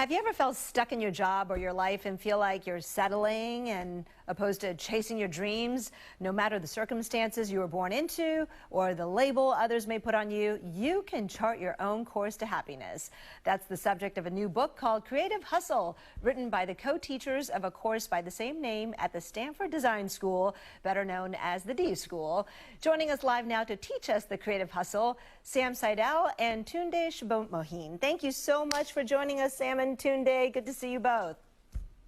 Have you ever felt stuck in your job or your life and feel like you're settling and opposed to chasing your dreams, no matter the circumstances you were born into or the label others may put on you? You can chart your own course to happiness. That's the subject of a new book called Creative Hustle, written by the co-teachers of a course by the same name at the Stanford Design School, better known as the D.school. Joining us live now to teach us the Creative Hustle, Sidel and Olatunde Sobomehin. Thank you so much for joining us, Sam and Tunde. Good to see you both.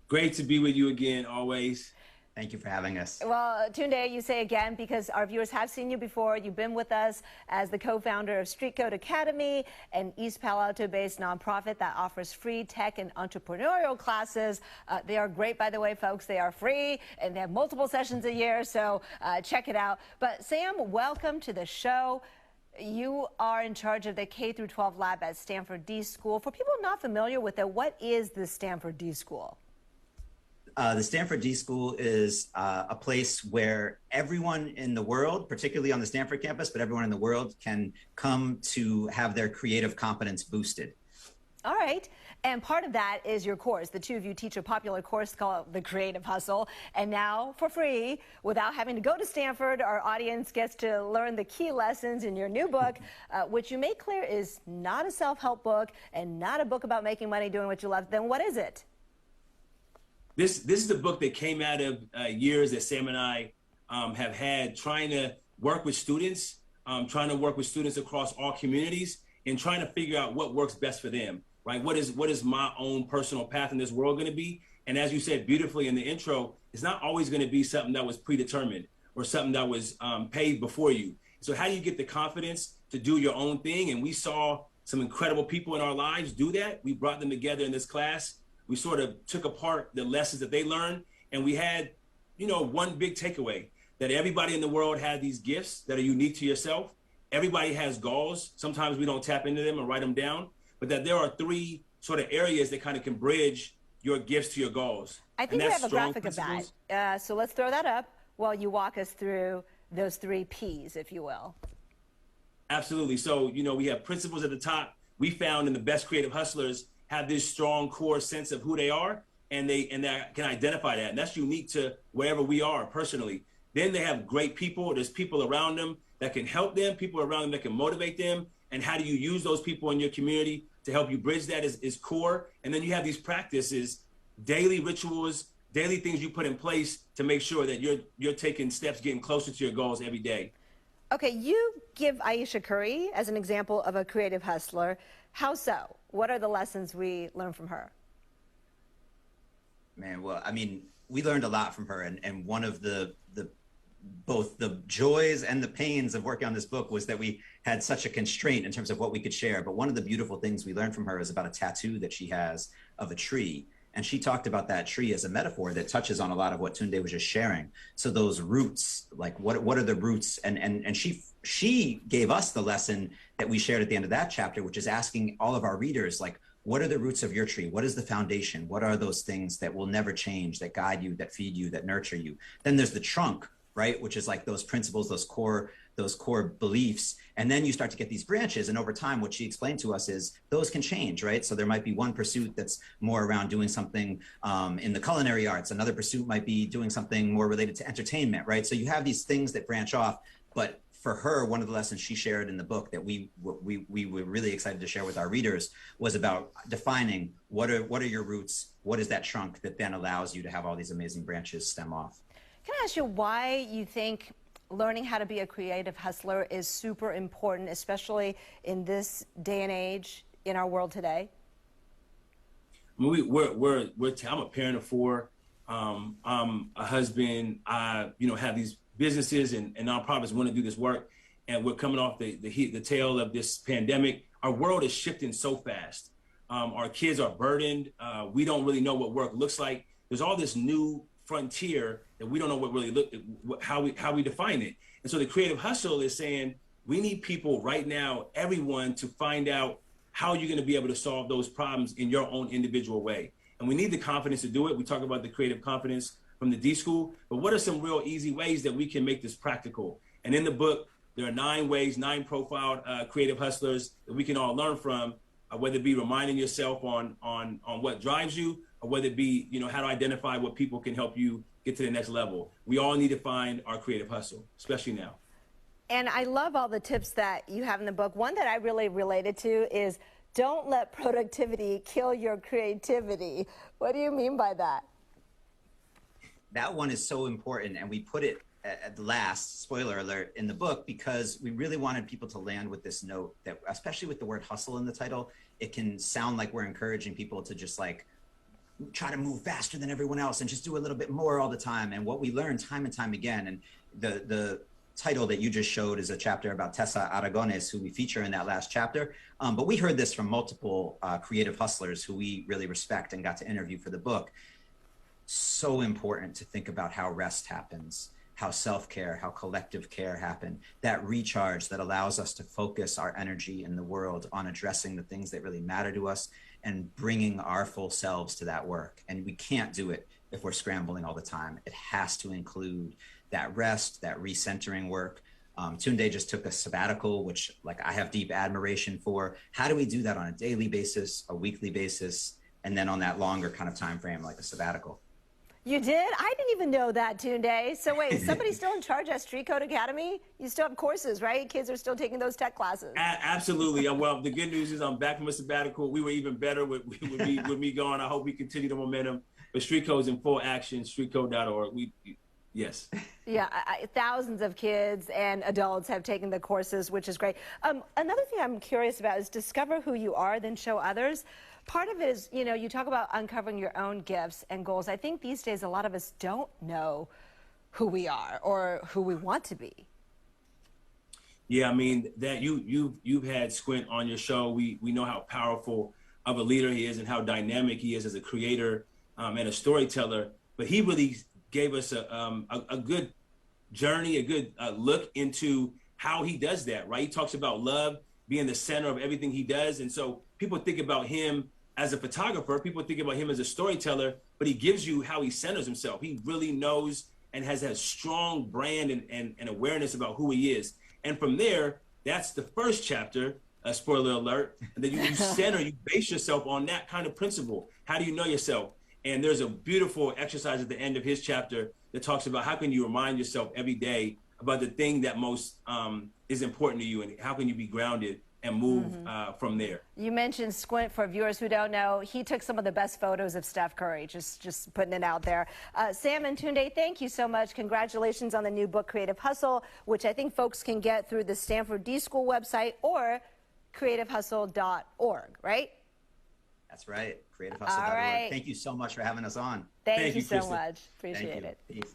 Great to be with you again, always. Thank you for having us. Well, Tunde, you say again because our viewers have seen you before. You've been with us as the co-founder of StreetCode Academy, an East Palo Alto-based nonprofit that offers free tech and entrepreneurial classes. They are great, by the way, folks. They are free, and they have multiple sessions a year, so check it out. But Sam, welcome to the show. You are in charge of the K-12 lab at Stanford D.school. For people not familiar with it, what is the Stanford D.school? The Stanford D.school is a place where everyone in the world, particularly on the Stanford campus, but everyone in the world can come to have their creative competence boosted. All right. And part of that is your course. The two of you teach a popular course called The Creative Hustle. And now, for free, without having to go to Stanford, our audience gets to learn the key lessons in your new book, which you make clear is not a self-help book and not a book about making money doing what you love. Then what is it? This is the book that came out of years that Sam and I have had trying to work with students, across all communities, and trying to figure out what works best for them. Right? What is my own personal path in this world going to be? And as you said beautifully in the intro, it's not always going to be something that was predetermined or something that was paved before you. So how do you get the confidence to do your own thing? And we saw some incredible people in our lives do that. We brought them together in this class. We sort of took apart the lessons that they learned, and we had, one big takeaway, that everybody in the world had these gifts that are unique to yourself. Everybody has goals. Sometimes we don't tap into them and write them down. But that there are three sort of areas that kind of can bridge your gifts to your goals. I think we have a graphic of that. So let's throw that up while you walk us through those three Ps, if you will. Absolutely. So, we have principles at the top. We found in the best creative hustlers have this strong core sense of who they are, and they can identify that. And that's unique to wherever we are personally. Then they have great people. There's people around them that can help them, people around them that can motivate them. And how do you use those people in your community to help you bridge that is core. And then you have these practices, daily rituals, daily things you put in place to make sure that you're taking steps, getting closer to your goals every day. Okay, you give Aisha Curry as an example of a creative hustler. How so? What are the lessons we learn from her? Man, well, I mean, we learned a lot from her. And one of both the joys and the pains of working on this book was that we had such a constraint in terms of what we could share. But one of the beautiful things we learned from her is about a tattoo that she has of a tree. And she talked about that tree as a metaphor that touches on a lot of what Tunde was just sharing. So those roots, like what are the roots? And she gave us the lesson that we shared at the end of that chapter, which is asking all of our readers, like, what are the roots of your tree? What is the foundation? What are those things that will never change, that guide you, that feed you, that nurture you? Then there's the trunk, right? Which is like those principles, those core beliefs. And then you start to get these branches. And over time, what she explained to us is those can change, right? So there might be one pursuit that's more around doing something in the culinary arts. Another pursuit might be doing something more related to entertainment, right? So you have these things that branch off. But for her, one of the lessons she shared in the book that we were really excited to share with our readers was about defining what are your roots? What is that trunk that then allows you to have all these amazing branches stem off? Can I ask you why you think learning how to be a creative hustler is super important, especially in this day and age in our world today? I'm a parent of four. I'm a husband. I, have these businesses and nonprofits want to do this work, and we're coming off the tail of this pandemic. Our world is shifting so fast. Our kids are burdened. We don't really know what work looks like. There's all this new frontier that we don't know how we define it. And so the creative hustle is saying we need people right now, everyone, to find out how you're going to be able to solve those problems in your own individual way. And we need the confidence to do it. We talk about the creative confidence from the D.school, but what are some real easy ways that we can make this practical? And in the book, there are 9 profiled creative hustlers that we can all learn from whether it be reminding yourself on what drives you, or whether it be, you know, how to identify what people can help you get to the next level. We all need to find our creative hustle, especially now. And I love all the tips that you have in the book. One that I really related to is don't let productivity kill your creativity. What do you mean by that? That one is so important, and we put it at the last, spoiler alert, in the book, because we really wanted people to land with this note that, especially with the word hustle in the title, it can sound like we're encouraging people to just like try to move faster than everyone else and just do a little bit more all the time. And what we learned time and time again, and the title that you just showed is a chapter about Tessa Aragones, who we feature in that last chapter. But we heard this from multiple creative hustlers who we really respect and got to interview for the book. So important to think about how rest happens, how self-care, how collective care happen, that recharge that allows us to focus our energy in the world on addressing the things that really matter to us and bringing our full selves to that work. And we can't do it if we're scrambling all the time. It has to include that rest, that recentering work. Tunde just took a sabbatical, which like I have deep admiration for. How do we do that on a daily basis, a weekly basis, and then on that longer kind of time frame, like a sabbatical? You did? I didn't even know that, Tunde. So wait, somebody's still in charge at StreetCode Academy? You still have courses, right? Kids are still taking those tech classes. Absolutely. Well, the good news is I'm back from a sabbatical. We were even better with me going. I hope we continue the momentum. But StreetCode's in full action, streetcode.org. Yes. Yeah, thousands of kids and adults have taken the courses, which is great. Another thing I'm curious about is discover who you are, then show others. Part of it is, you know, you talk about uncovering your own gifts and goals. I think these days a lot of us don't know who we are or who we want to be. Yeah, I mean, that you've had Squint on your show. We know how powerful of a leader he is and how dynamic he is as a creator and a storyteller. But he really gave us a good journey, a good look into how he does that, right? He talks about love being the center of everything he does. And so people think about him as a photographer, people think about him as a storyteller, but he gives you how he centers himself. He really knows and has a strong brand and awareness about who he is. And from there, that's the first chapter, spoiler alert, and then you center, you base yourself on that kind of principle. How do you know yourself? And there's a beautiful exercise at the end of his chapter that talks about how can you remind yourself every day about the thing that most is important to you, and how can you be grounded and move from there. You mentioned Squint. For viewers who don't know, he took some of the best photos of Steph Curry, just putting it out there. Sam and Tunde, thank you so much. Congratulations on the new book, Creative Hustle, which I think folks can get through the Stanford D.school website or creativehustle.org, right? That's right, creativehustle.org. All right. Thank you so much for having us on. Thank you so much. Appreciate it. Peace.